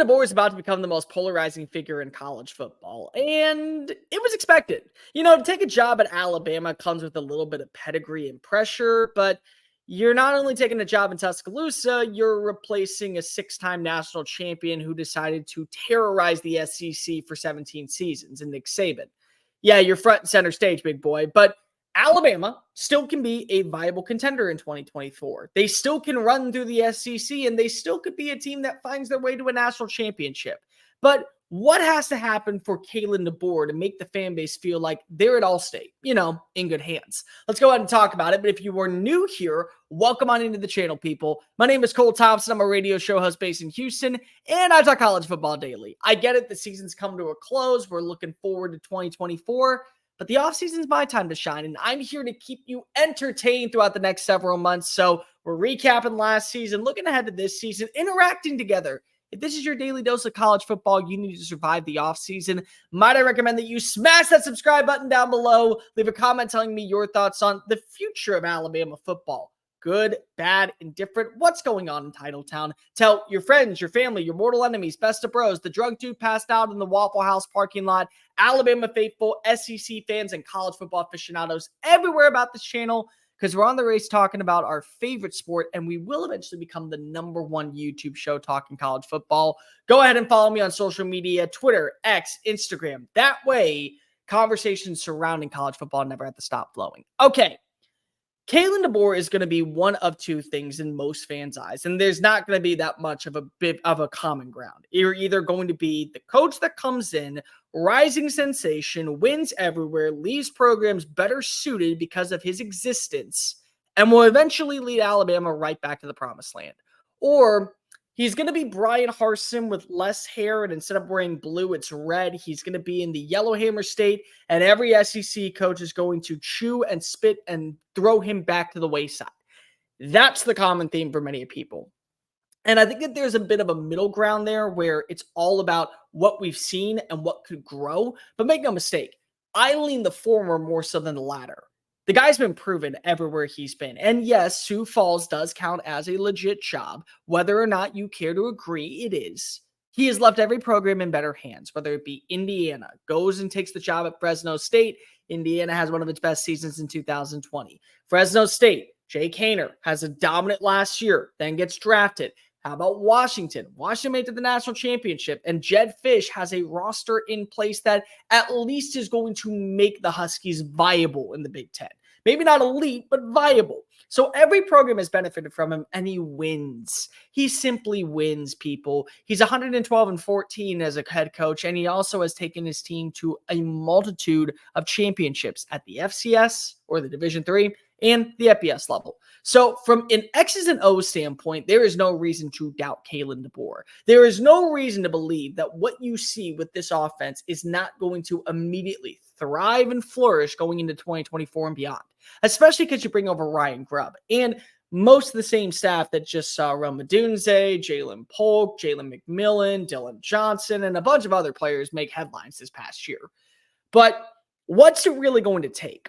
Kalen DeBoer is about to become the most polarizing figure in college football, and it was expected. To take a job at Alabama comes with a little bit of pedigree and pressure, but you're not only taking a job in Tuscaloosa, you're replacing a six-time national champion who decided to terrorize the SEC for 17 seasons in Nick Saban. Yeah, you're front and center stage, big boy, but Alabama still can be a viable contender in 2024. They still can run through the SEC, and they still could be a team that finds their way to a national championship. But what has to happen for Kalen DeBoer to make the fan base feel like they're at Allstate, in good hands? Let's go ahead and talk about it. But if you are new here, welcome on into the channel, people. My name is Cole Thompson. I'm a radio show host based in Houston, and I talk college football daily. I get it. The season's come to a close. We're looking forward to 2024. But the offseason is my time to shine, and I'm here to keep you entertained throughout the next several months. So we're recapping last season, looking ahead to this season, interacting together. If this is your daily dose of college football, you need to survive the offseason. Might I recommend that you smash that subscribe button down below. Leave a comment telling me your thoughts on the future of Alabama football. Good, bad, indifferent. What's going on in Titletown? Tell your friends, your family, your mortal enemies, best of bros, the drug dude passed out in the Waffle House parking lot, Alabama faithful, SEC fans, and college football aficionados everywhere about this channel, because we're on the race talking about our favorite sport, and we will eventually become the #1 YouTube show talking college football. Go ahead and follow me on social media, Twitter, X, Instagram. That way, conversations surrounding college football never have to stop flowing. Okay. Kalen DeBoer is going to be one of two things in most fans' eyes, and there's not going to be that much of a bit of a common ground. You're either going to be the coach that comes in, rising sensation, wins everywhere, leaves programs better suited because of his existence, and will eventually lead Alabama right back to the promised land. Or he's going to be Brian Harsin with less hair, and instead of wearing blue, it's red. He's going to be in the Yellowhammer State, and every SEC coach is going to chew and spit and throw him back to the wayside. That's the common theme for many people. And I think that there's a bit of a middle ground there where it's all about what we've seen and what could grow. But make no mistake, I lean the former more so than the latter. The guy's been proven everywhere he's been. And yes, Sioux Falls does count as a legit job. Whether or not you care to agree, it is. He has left every program in better hands, whether it be Indiana, goes and takes the job at Fresno State. Indiana has one of its best seasons in 2020. Fresno State, Jake Haener has a dominant last year, then gets drafted. How about Washington? Washington made it to the national championship, and Jedd Fisch has a roster in place that at least is going to make the Huskies viable in the Big Ten. Maybe not elite, but viable. So every program has benefited from him, and he wins. He simply wins, people. He's 112-14 as a head coach, and he also has taken his team to a multitude of championships at the FCS or the Division III and the FBS level. So from an X's and O's standpoint, there is no reason to doubt Kalen DeBoer. There is no reason to believe that what you see with this offense is not going to immediately thrive and flourish going into 2024 and beyond, especially because you bring over Ryan Grubb and most of the same staff that just saw Rome Odunze, Jalen Polk, Jalen McMillan, Dylan Johnson, and a bunch of other players make headlines this past year. But what's it really going to take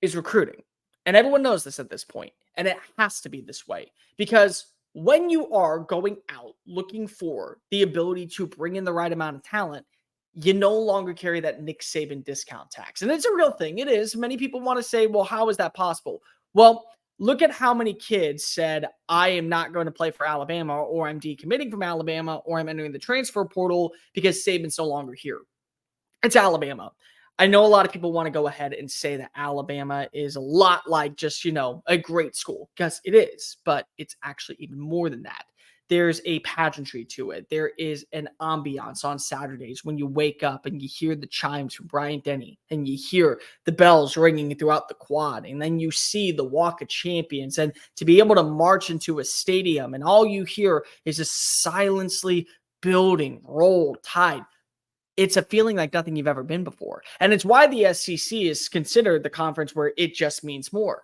is recruiting. And everyone knows this at this point, and it has to be this way because when you are going out looking for the ability to bring in the right amount of talent, you no longer carry that Nick Saban discount tax. And it's a real thing. It is. Many people want to say, well, how is that possible? Well, look at how many kids said, I am not going to play for Alabama, or I'm decommitting from Alabama, or I'm entering the transfer portal because Saban's no longer here. It's Alabama. I know a lot of people want to go ahead and say that Alabama is a lot like just, a great school, because it is, but it's actually even more than that. There's a pageantry to it. There is an ambiance on Saturdays when you wake up and you hear the chimes from Bryant-Denny and you hear the bells ringing throughout the quad, and then you see the Walk of Champions, and to be able to march into a stadium and all you hear is a silently building roll tide. It's a feeling like nothing you've ever been before. And it's why the SEC is considered the conference where it just means more.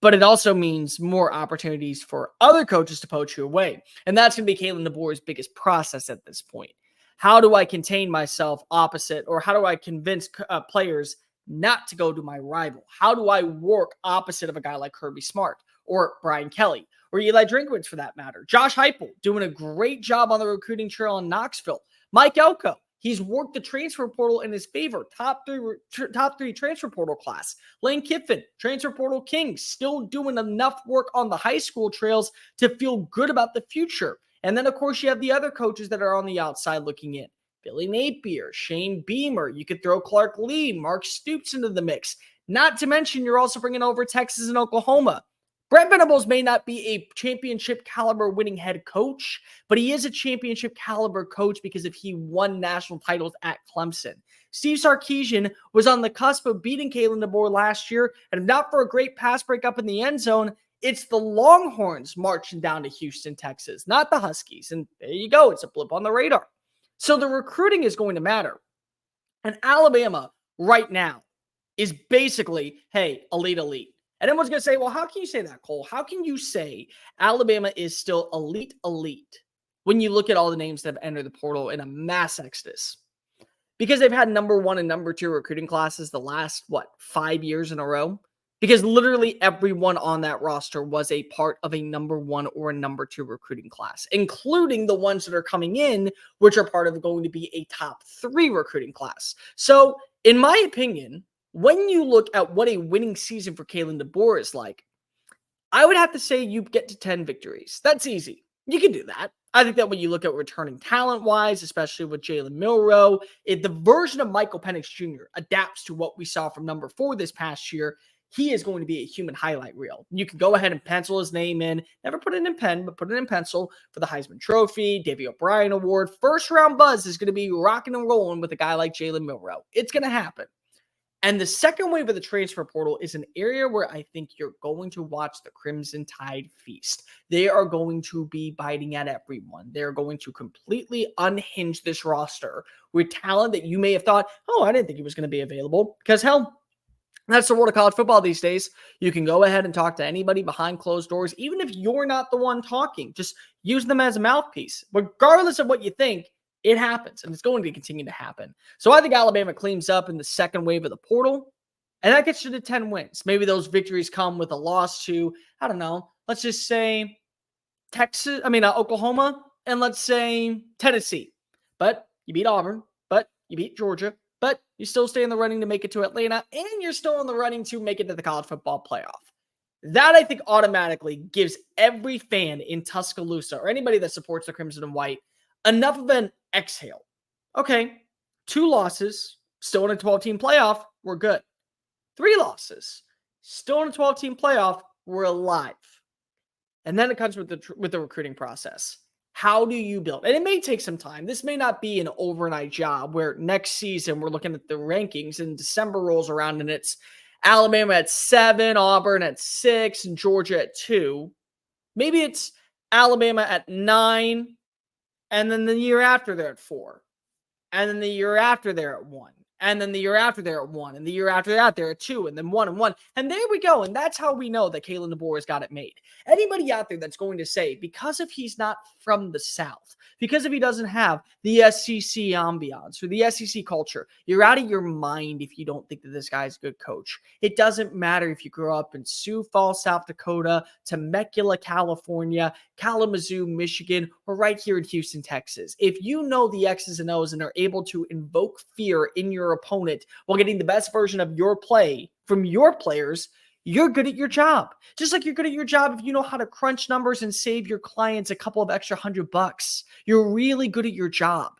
But it also means more opportunities for other coaches to poach you away. And that's going to be Kalen DeBoer's biggest process at this point. How do I contain myself opposite, or how do I convince players not to go to my rival? How do I work opposite of a guy like Kirby Smart or Brian Kelly or Eli Drinkwitz for that matter. Josh Heupel doing a great job on the recruiting trail in Knoxville. Mike Elko, he's worked the transfer portal in his favor. Top three transfer portal class. Lane Kiffin, transfer portal king, still doing enough work on the high school trails to feel good about the future. And then, of course, you have the other coaches that are on the outside looking in. Billy Napier, Shane Beamer. You could throw Clark Lee, Mark Stoops into the mix. Not to mention, you're also bringing over Texas and Oklahoma. Brent Venables may not be a championship caliber winning head coach, but he is a championship caliber coach because if he won national titles at Clemson. Steve Sarkisian was on the cusp of beating Kalen DeBoer last year, and if not for a great pass breakup in the end zone, it's the Longhorns marching down to Houston, Texas, not the Huskies. And there you go. It's a blip on the radar. So the recruiting is going to matter. And Alabama right now is basically, hey, elite. And everyone's going to say, well, how can you say that, Cole? How can you say Alabama is still elite when you look at all the names that have entered the portal in a mass exodus? Because they've had number 1 and number 2 recruiting classes the last, 5 years in a row? Because literally everyone on that roster was a part of a number 1 or a number 2 recruiting class, including the ones that are coming in, which are part of going to be a top 3 recruiting class. So, in my opinion, when you look at what a winning season for Kalen DeBoer is like, I would have to say you get to 10 victories. That's easy. You can do that. I think that when you look at returning talent-wise, especially with Jalen Milroe, if the version of Michael Penix Jr. adapts to what we saw from number 4 this past year, he is going to be a human highlight reel. You can go ahead and pencil his name in. Never put it in pen, but put it in pencil for the Heisman Trophy, Davey O'Brien Award. First round buzz is going to be rocking and rolling with a guy like Jalen Milroe. It's going to happen. And the second wave of the transfer portal is an area where I think you're going to watch the Crimson Tide feast. They are going to be biting at everyone. They're going to completely unhinge this roster with talent that you may have thought, oh, I didn't think he was going to be available. Because hell, that's the world of college football these days. You can go ahead and talk to anybody behind closed doors, even if you're not the one talking. Just use them as a mouthpiece. Regardless of what you think, it happens, and it's going to continue to happen. So I think Alabama cleans up in the second wave of the portal, and that gets you to 10 wins. Maybe those victories come with a loss to, I don't know, let's just say Oklahoma, and let's say Tennessee. But you beat Auburn, but you beat Georgia, but you still stay in the running to make it to Atlanta, and you're still in the running to make it to the college football playoff. That, I think, automatically gives every fan in Tuscaloosa or anybody that supports the Crimson and White enough of an exhale. Okay, 2 losses, still in a 12-team playoff, we're good. 3 losses, still in a 12-team playoff, we're alive. And then it comes with the recruiting process. How do you build? And it may take some time. This may not be an overnight job where next season we're looking at the rankings and December rolls around and it's Alabama at 7, Auburn at 6, and Georgia at 2. Maybe it's Alabama at 9, and then the year after they're at 4. And then the year after they're at 1. And then the year after they're at 1. And the year after that they're at 2. And then 1 and 1. And there we go. And that's how we know that Kalen DeBoer has got it made. Anybody out there that's going to say, because if he's not from the South, because if he doesn't have the SEC ambiance or the SEC culture, you're out of your mind if you don't think that this guy's a good coach. It doesn't matter if you grew up in Sioux Falls, South Dakota, Temecula, California, Kalamazoo, Michigan, or right here in Houston, Texas. If you know the X's and O's and are able to invoke fear in your opponent while getting the best version of your play from your players, you're good at your job. Just like you're good at your job if you know how to crunch numbers and save your clients a couple of extra $100. You're really good at your job.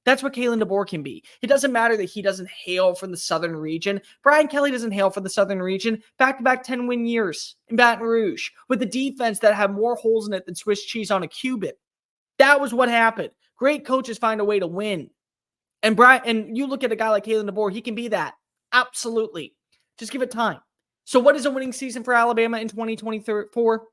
That's what Kalen DeBoer can be. It doesn't matter that he doesn't hail from the Southern region. Brian Kelly doesn't hail from the Southern region. Back-to-back 10-win years in Baton Rouge with a defense that had more holes in it than Swiss cheese on a cubit. That was what happened. Great coaches find a way to win. And you look at a guy like Kalen DeBoer, he can be that. Absolutely. Just give it time. So what is a winning season for Alabama in 2024?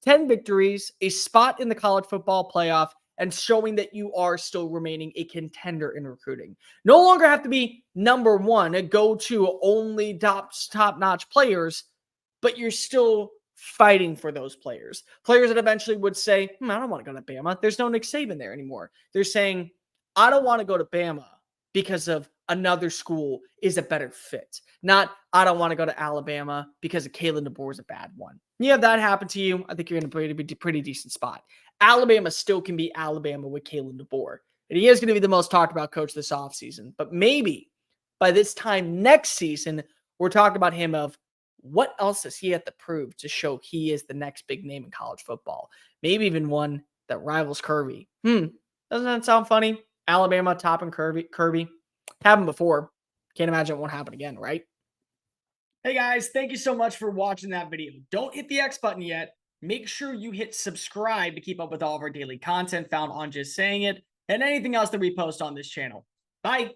10 victories, a spot in the college football playoff, and showing that you are still remaining a contender in recruiting. No longer have to be number 1 and go to only top-notch players, but you're still fighting for those players. Players that eventually would say, I don't want to go to Bama. There's no Nick Saban there anymore. They're saying, I don't want to go to Bama because of another school is a better fit. Not, I don't want to go to Alabama because Kalen DeBoer is a bad one. You have that happen to you, I think you're in a pretty decent spot. Alabama still can be Alabama with Kalen DeBoer. And he is going to be the most talked about coach this offseason. But maybe by this time next season, we're talking about him of what else does he have to prove to show he is the next big name in college football? Maybe even one that rivals Kirby. Doesn't that sound funny? Alabama topping Kirby. Happened before. Can't imagine it won't happen again, right? Hey guys, thank you so much for watching that video. Don't hit the X button yet. Make sure you hit subscribe to keep up with all of our daily content found on Just Saying It and anything else that we post on this channel. Bye.